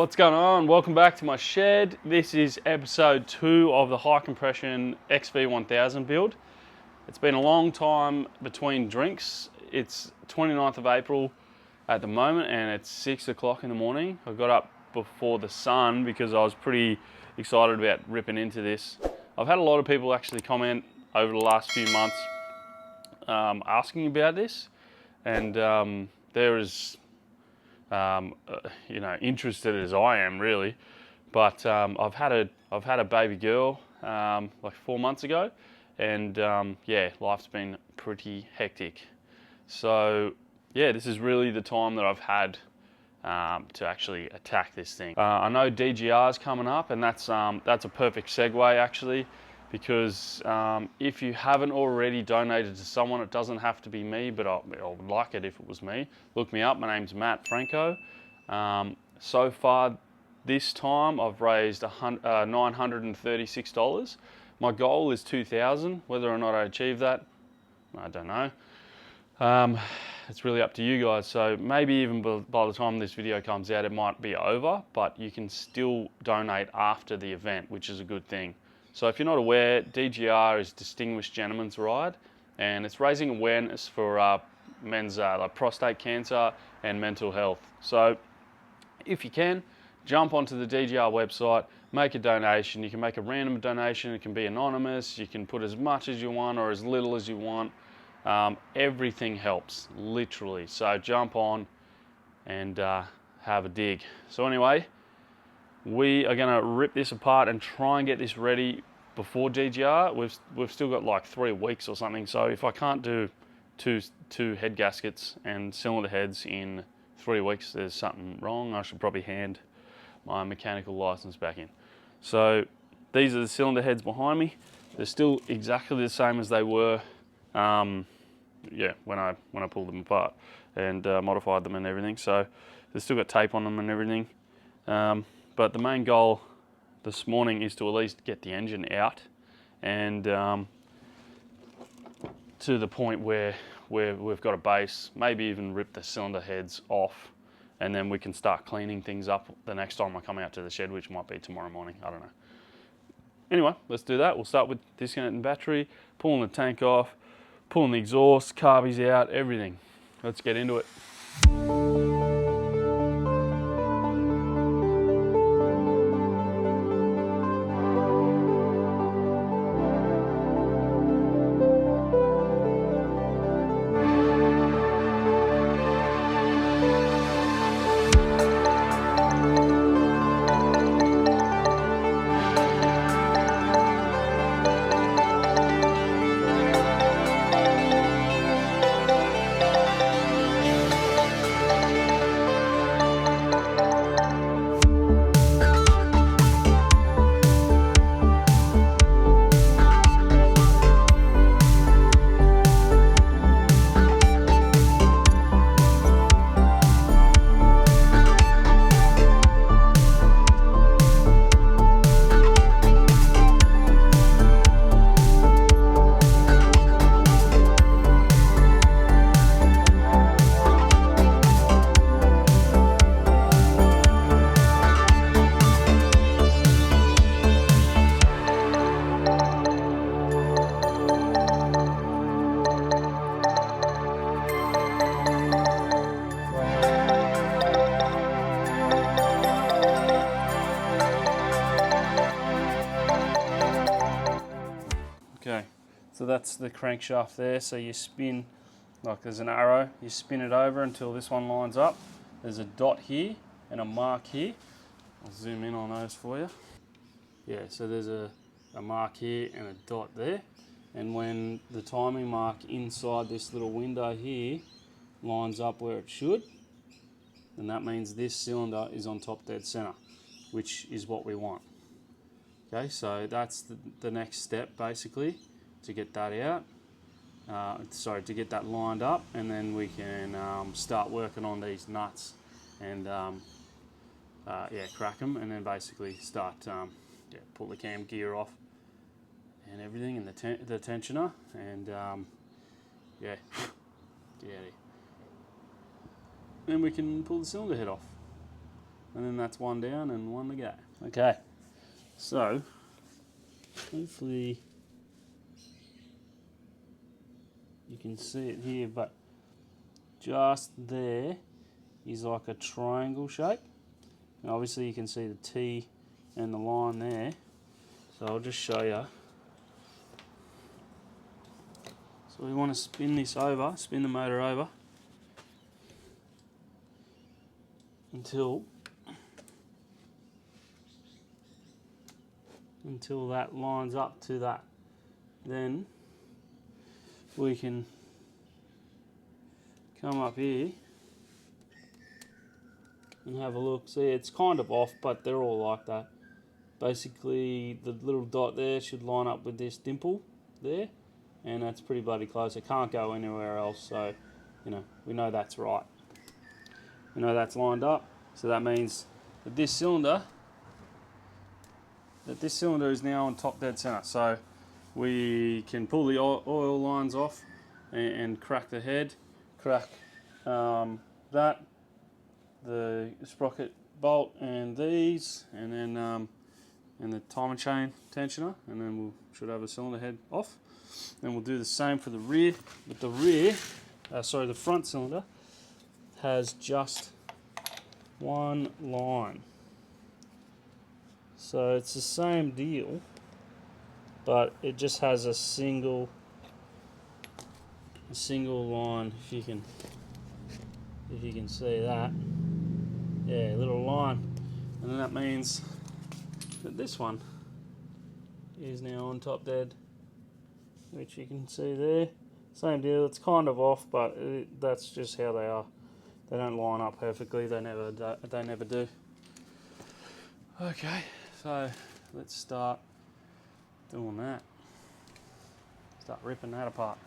What's going on? Welcome back to my shed. This is episode 2 of the high compression XV1000 build. It's been a long time between drinks. It's 29th of April at the moment and it's 6 o'clock in the morning. I got up before the sun because I was pretty excited about ripping into this. I've had a lot of people actually comment over the last few months asking about this, and there is interested as I am really, but I've had a baby girl like 4 months ago, and yeah, life's been pretty hectic. So yeah, this is really the time that I've had to actually attack this thing. I know DGR is coming up, and that's a perfect segue actually, because if you haven't already donated to someone, it doesn't have to be me, but I would like it if it was me. Look me up, my name's Matt Franco. So far this time I've raised $936. My goal is $2,000. Whether or not I achieve that, I don't know. It's really up to you guys. So maybe even by the time this video comes out, it might be over, but you can still donate after the event, which is a good thing. So if you're not aware, DGR is Distinguished Gentleman's Ride, and it's raising awareness for men's like prostate cancer and mental health. So if you can, jump onto the DGR website, make a donation. You can make a random donation, it can be anonymous, you can put as much as you want or as little as you want. Everything helps, literally. So jump on and have a dig. So anyway, we are going to rip this apart and try and get this ready before DGR. We've still got like 3 weeks or something. So if I can't do two head gaskets and cylinder heads in 3 weeks, there's something wrong. I should probably hand my mechanical license back in. So these are the cylinder heads behind me. They're still exactly the same as they were yeah, when I pulled them apart and modified them and everything. So they've still got tape on them and everything. But the main goal this morning is to at least get the engine out, and to the point where we've got a base, maybe even rip the cylinder heads off, and then we can start cleaning things up the next time I come out to the shed, which might be tomorrow morning, I don't know. Anyway, let's do that. We'll start with disconnecting battery, pulling the tank off, pulling the exhaust, carbies out, everything. Let's get into it. Okay, so that's the crankshaft there. So you spin, like there's an arrow, you spin it over until this one lines up. There's a dot here and a mark here. I'll zoom in on those for you. Yeah, so there's a mark here and a dot there. And when the timing mark inside this little window here lines up where it should, then that means this cylinder is on top dead center, which is what we want. Okay, so that's the next step basically, to get that out. To get that lined up, and then we can start working on these nuts and yeah, crack them, and then basically start yeah, pull the cam gear off and everything, and the tensioner, and yeah, get out of here. Then we can pull the cylinder head off. and then that's one down and one to go. Okay, so hopefully you can see it here, but just there is like a triangle shape. And obviously you can see the T and the line there. So I'll just show you. So we want to spin this over, spin the motor over until that lines up to that. Then we can come up here and have a look. See, it's kind of off, but they're all like that. Basically, the little dot there should line up with this dimple there, and that's pretty bloody close. It can't go anywhere else, so you know, we know that's right. We know that's lined up, so that means that this cylinder is now on top dead center. So we can pull the oil lines off and crack the head, crack that, the sprocket bolt and these, and then and the timer chain tensioner, and then we should have a cylinder head off. And we'll do the same for the rear, but the front cylinder has just one line. So it's the same deal, but it just has a single line. If you can see that, yeah, little line, and then that means that this one is now on top dead, which you can see there. Same deal. It's kind of off, but that's just how they are. They don't line up perfectly. They never do. Okay, so let's start doing that. Start ripping that apart.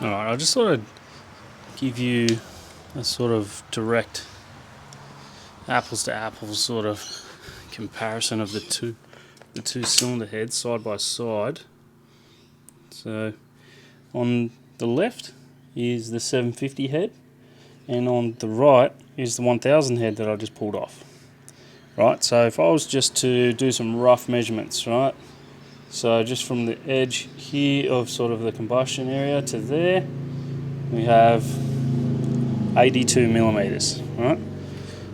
I just thought I'd give you a sort of direct apples to apples sort of comparison of the two cylinder heads side by side. So on the left is the 750 head, and on the right is the 1000 head that I just pulled off. Right, so if I was just to do some rough measurements, right, so just from the edge here of sort of the combustion area to there, we have 82 millimeters, right?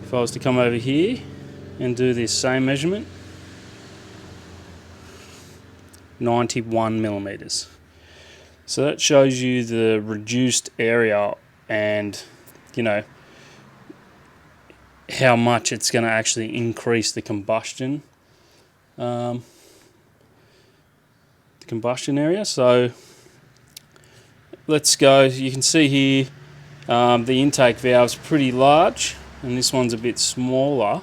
If I was to come over here and do this same measurement, 91 millimeters. So that shows you the reduced area and, you know, how much it's going to actually increase the combustion area. So let's go. You can see here the intake valve's pretty large, and this one's a bit smaller.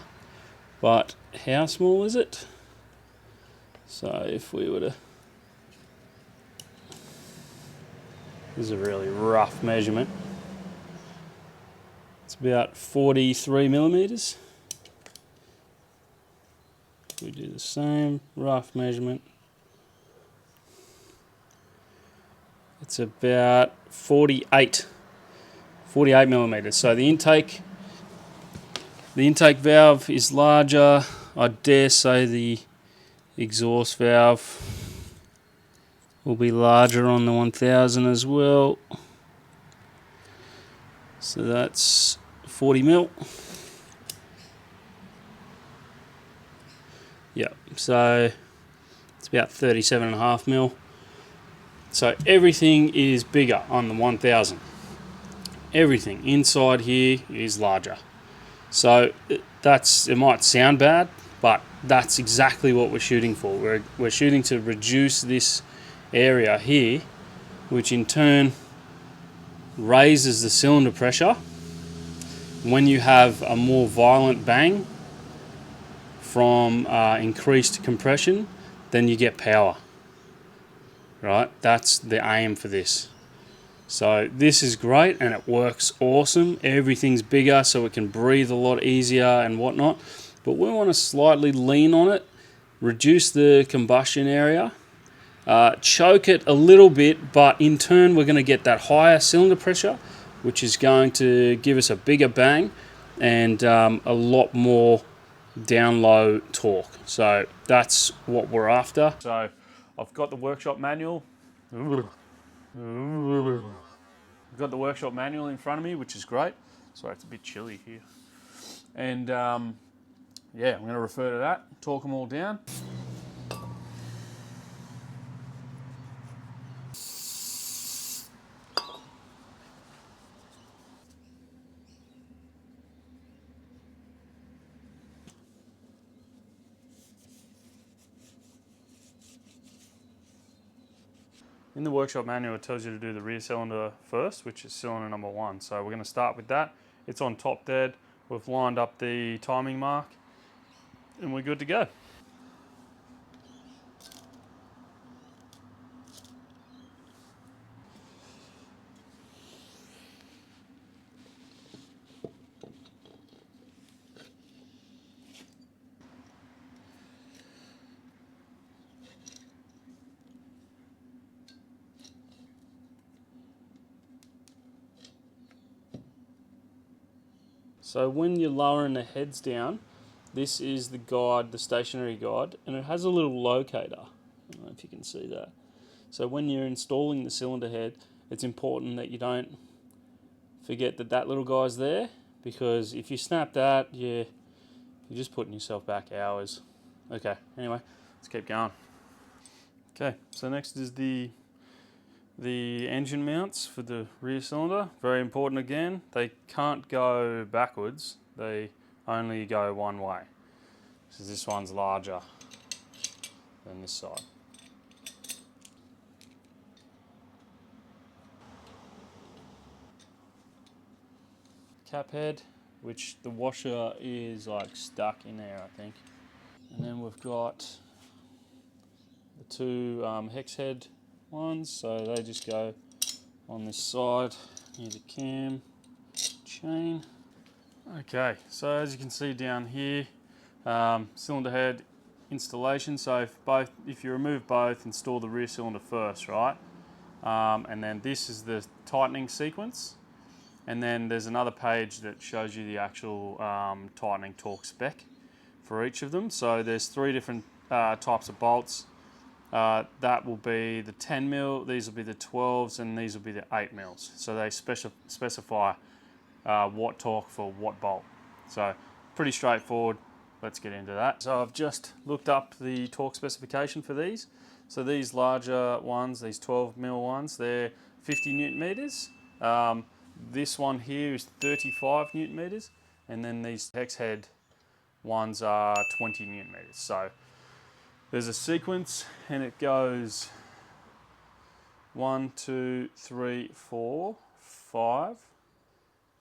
But how small is it? So if we were to, this is a really rough measurement. It's about 43 millimeters. We do the same rough measurement. It's about 48 millimeters. So the intake valve is larger. I dare say the exhaust valve will be larger on the 1000 as well. So that's 40 mil. Yep, so it's about 37.5 mil. So everything is bigger on the 1000. Everything inside here is larger. So it might sound bad, but that's exactly what we're shooting for. We're shooting to reduce this area here, which in turn raises the cylinder pressure. When you have a more violent bang from increased compression, then you get power. Right? That's the aim for this. So this is great and it works awesome. Everything's bigger so it can breathe a lot easier and whatnot. But we want to slightly lean on it, reduce the combustion area, choke it a little bit, but in turn we're going to get that higher cylinder pressure, which is going to give us a bigger bang and a lot more down low torque. So that's what we're after. So I've got the workshop manual. I've got the workshop manual in front of me, which is great. Sorry, it's a bit chilly here. And yeah, I'm going to refer to that, talk them all down. In the workshop manual, it tells you to do the rear cylinder first, which is cylinder number 1. So we're going to start with that. It's on top dead. We've lined up the timing mark and we're good to go. So when you're lowering the heads down, this is the guide, the stationary guide, and it has a little locator. I don't know if you can see that. So when you're installing the cylinder head, it's important that you don't forget that that little guy's there, because if you snap that, you're just putting yourself back hours. Okay, anyway, let's keep going. Okay, so next is the engine mounts for the rear cylinder. Very important again, they can't go backwards, they only go one way. So this one's larger than this side. Cap head, which the washer is like stuck in there, I think. And then we've got the two hex head ones, so they just go on this side near the cam chain. Okay, so as you can see down here, cylinder head installation. So if you remove both, install the rear cylinder first, right? And then this is the tightening sequence. And then there's another page that shows you the actual tightening torque spec for each of them. So there's 3 different types of bolts. That will be the 10 mil, these will be the 12s, and these will be the 8 mils. So they specify what torque for what bolt. So pretty straightforward. Let's get into that. So I've just looked up the torque specification for these. So these larger ones, these 12 mil ones, they're 50 newton meters. This one here is 35 newton meters, and then these hex head ones are 20 newton meters. So there's a sequence, and it goes 1, 2, 3, 4, 5,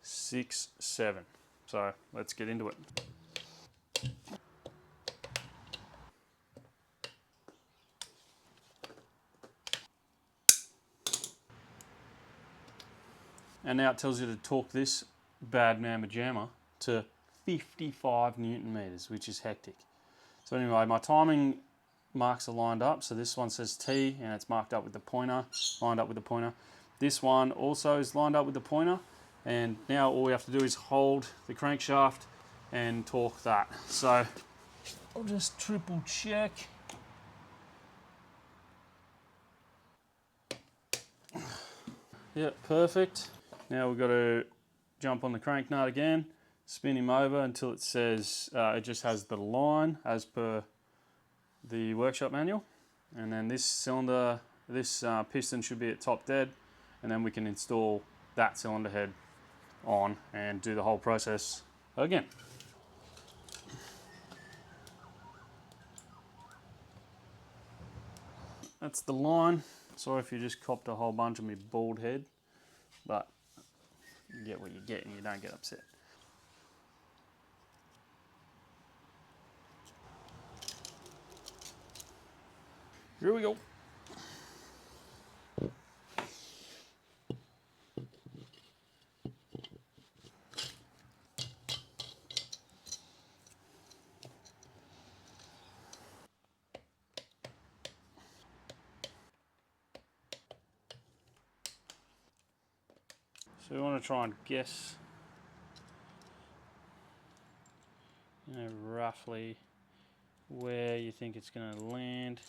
6, 7. So let's get into it. And now it tells you to torque this bad mamma jamma to 55 newton meters, which is hectic. So anyway, my timing marks are lined up. So this one says T and it's marked up with the pointer, lined up with the pointer. This one also is lined up with the pointer. And now all we have to do is hold the crankshaft and torque that. So I'll just triple check. Yep, perfect. Now we've got to jump on the crank nut again, spin him over until it says it just has the line as per the workshop manual. And then this cylinder, this piston should be at top dead, and then we can install that cylinder head on and do the whole process again. That's the line. Sorry if you just copped a whole bunch of me bald head, but you get what you get and you don't get upset. Here we go. So we want to try and guess, roughly where you think it's going to land.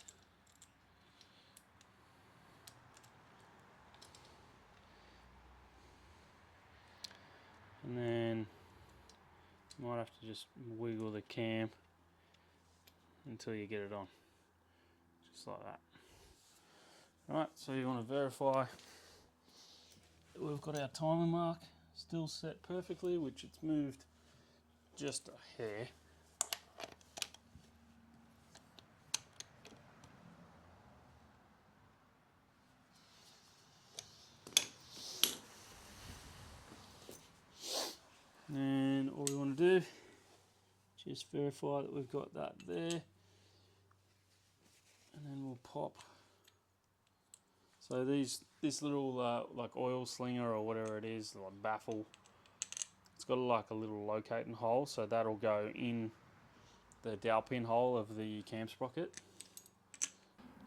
And then you might have to just wiggle the cam until you get it on, just like that. Alright, so you want to verify that we've got our timer mark still set perfectly, which it's moved just a hair. And all we want to do, just verify that we've got that there, and then we'll pop. So this little like oil slinger or whatever it is, like baffle, it's got like a little locating hole, so that'll go in the dowel pin hole of the cam sprocket.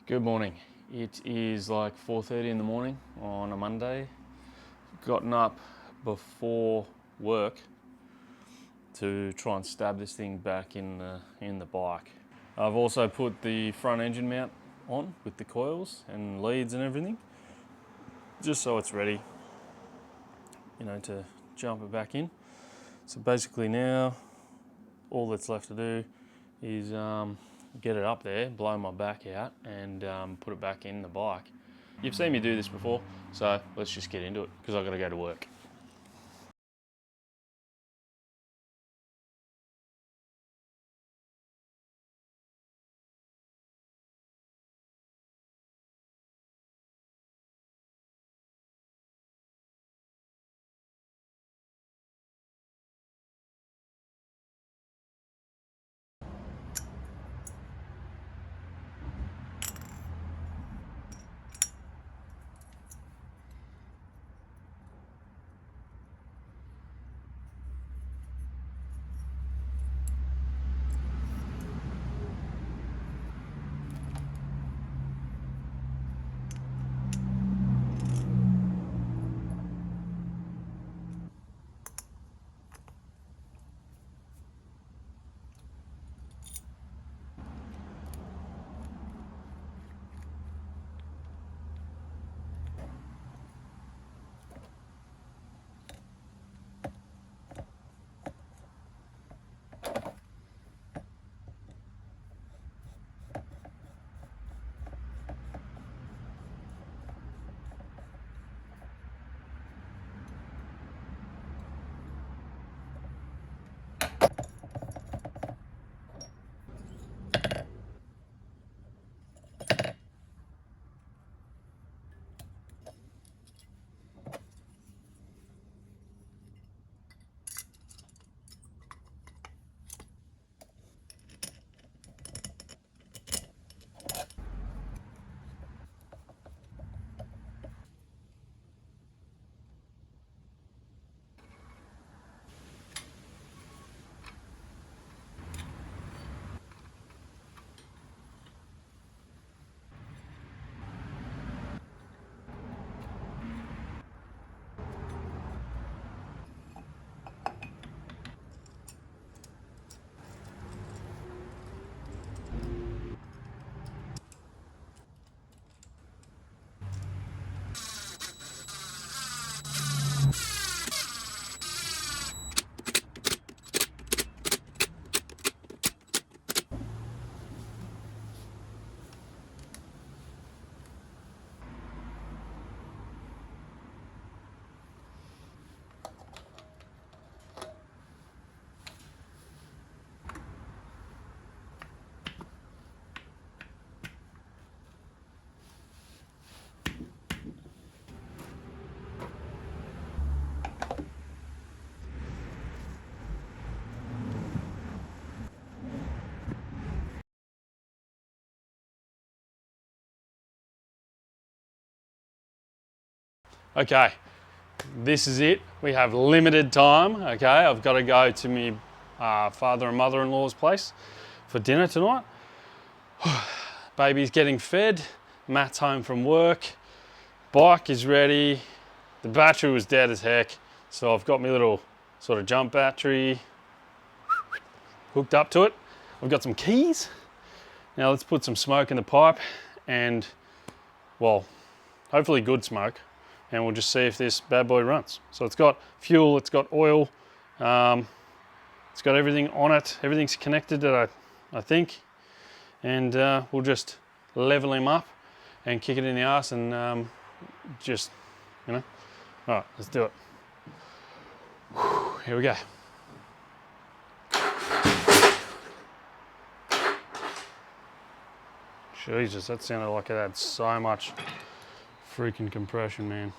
Good morning. It is like 4:30 in the morning on a Monday. Gotten up before work to try and stab this thing back in the bike. I've also put the front engine mount on with the coils and leads and everything, just so it's ready, to jump it back in. So basically now all that's left to do is get it up there, blow my back out, and put it back in the bike. You've seen me do this before, so let's just get into it because I've got to go to work. Okay, this is it. We have limited time, okay? I've got to go to my father and mother-in-law's place for dinner tonight. Baby's getting fed, Matt's home from work, bike is ready, the battery was dead as heck, so I've got my little sort of jump battery hooked up to it. I've got some keys. Now let's put some smoke in the pipe and, well, hopefully good smoke, and we'll just see if this bad boy runs. So it's got fuel, it's got oil, it's got everything on it, everything's connected that I think, and we'll just level him up and kick it in the arse and just, you know. All right, let's do it. Here we go. Jesus, that sounded like it had so much freaking compression, man.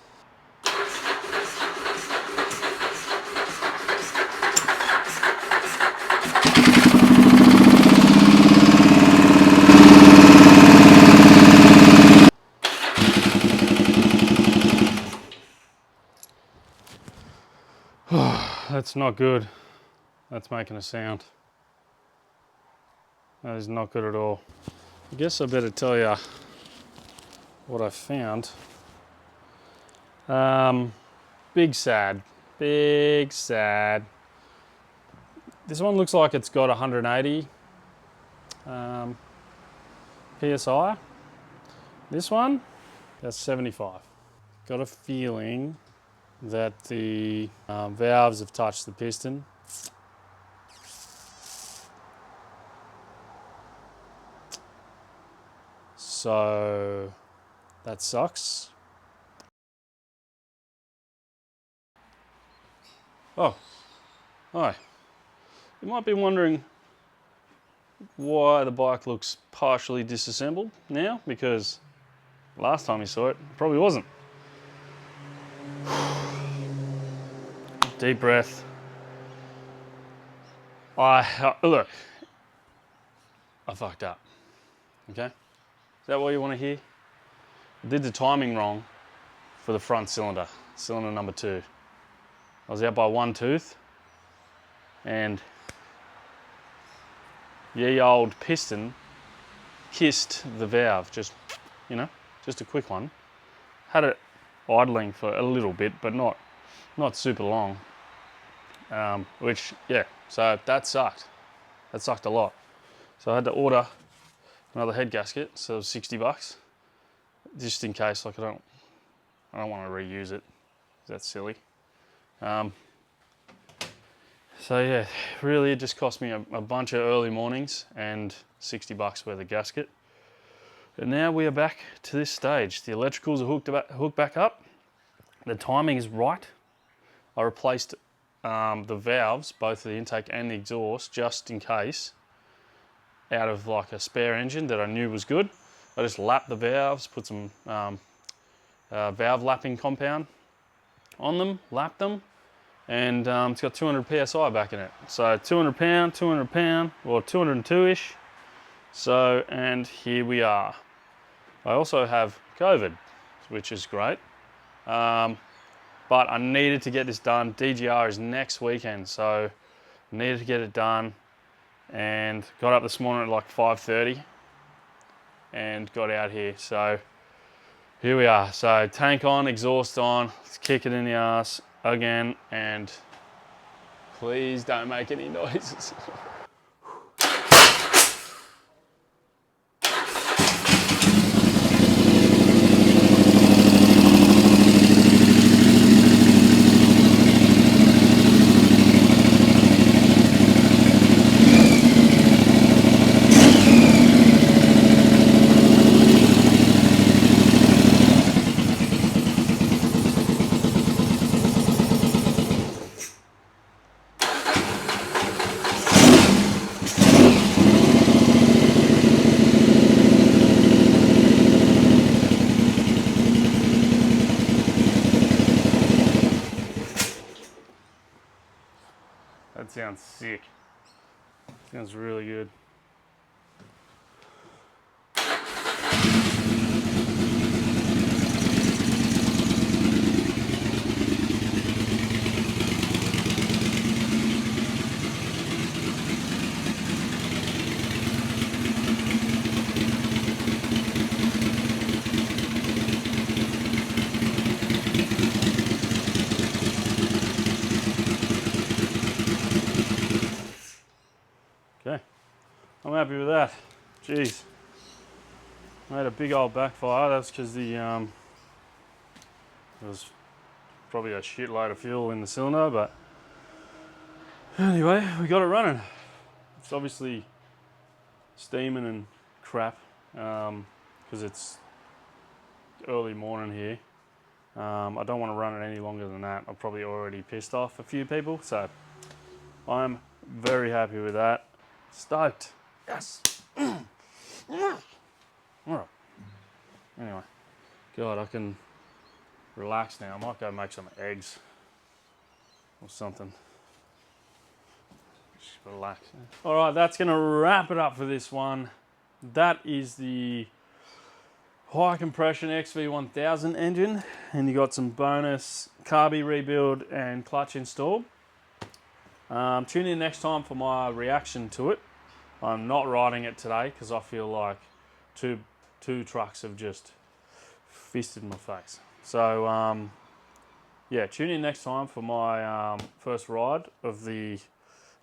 That's not good. That's making a sound. That is not good at all. I guess I better tell you what I found. Big sad. Big sad. This one looks like it's got 180 PSI. This one, that's 75. Got a feeling that the valves have touched the piston. So that sucks. Oh, hi. You might be wondering why the bike looks partially disassembled now, because last time you saw it, it probably wasn't. Deep breath. Look, I fucked up, okay? Is that what you want to hear? I did the timing wrong for the front cylinder, cylinder number 2. I was out by one tooth, and ye old piston kissed the valve, just, you know, just a quick one. Had it idling for a little bit, but not super long. Which, yeah, so that sucked. That sucked a lot. So I had to order another head gasket, so it was $60, just in case. Like I don't want to reuse it. That's silly. So yeah, really it just cost me a bunch of early mornings and $60 worth of gasket. And now we are back to this stage. The electricals are hooked back up. The timing is right. I replaced the valves, both the intake and the exhaust, just in case, out of like a spare engine that I knew was good. I just lapped the valves, put some valve lapping compound on them, lapped them, and it's got 200 PSI back in it. So 200 pound, or 202-ish. So, and here we are. I also have COVID, which is great. But I needed to get this done. DGR is next weekend, so I needed to get it done, and got up this morning at like 5:30 and got out here. So here we are. So tank on, exhaust on, let's kick it in the ass again, and please don't make any noises. That sounds sick. Sounds really good. I'm happy with that. Jeez. Made a big old backfire. That's because there was probably a shitload of fuel in the cylinder, but anyway, we got it running. It's obviously steaming and crap because it's early morning here. I don't want to run it any longer than that. I've probably already pissed off a few people, so I'm very happy with that. Stoked. Yes. Alright. Anyway, God, I can relax now. I might go make some eggs or something. Just relax. Alright, that's going to wrap it up for this one. That is the high compression XV1000 engine, and you got some bonus carby rebuild and clutch install. Tune in next time for my reaction to it. I'm not riding it today because I feel like two trucks have just fisted my face. So yeah, tune in next time for my first ride of the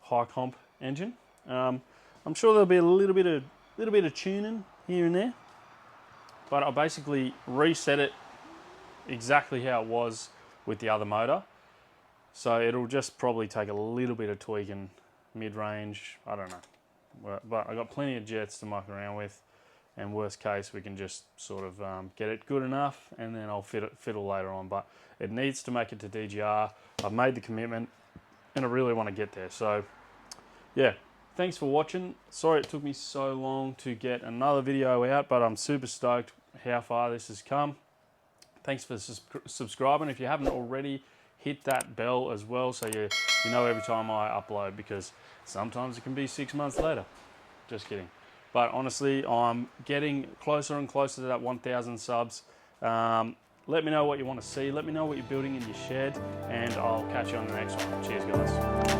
high comp engine. I'm sure there'll be a little bit of tuning here and there, but I'll basically reset it exactly how it was with the other motor. So it'll just probably take a little bit of tweaking mid-range, I don't know. But I got plenty of jets to muck around with, and worst case we can just sort of get it good enough and then I'll fiddle later on. But it needs to make it to DGR. I've made the commitment and I really want to get there. So yeah, thanks for watching. Sorry it took me so long to get another video out, but I'm super stoked how far this has come. Thanks for subscribing. If you haven't already, hit that bell as well so you know every time I upload, because sometimes it can be 6 months later. Just kidding. But honestly, I'm getting closer and closer to that 1,000 subs. Let me know what you want to see. Let me know what you're building in your shed, and I'll catch you on the next one. Cheers, guys.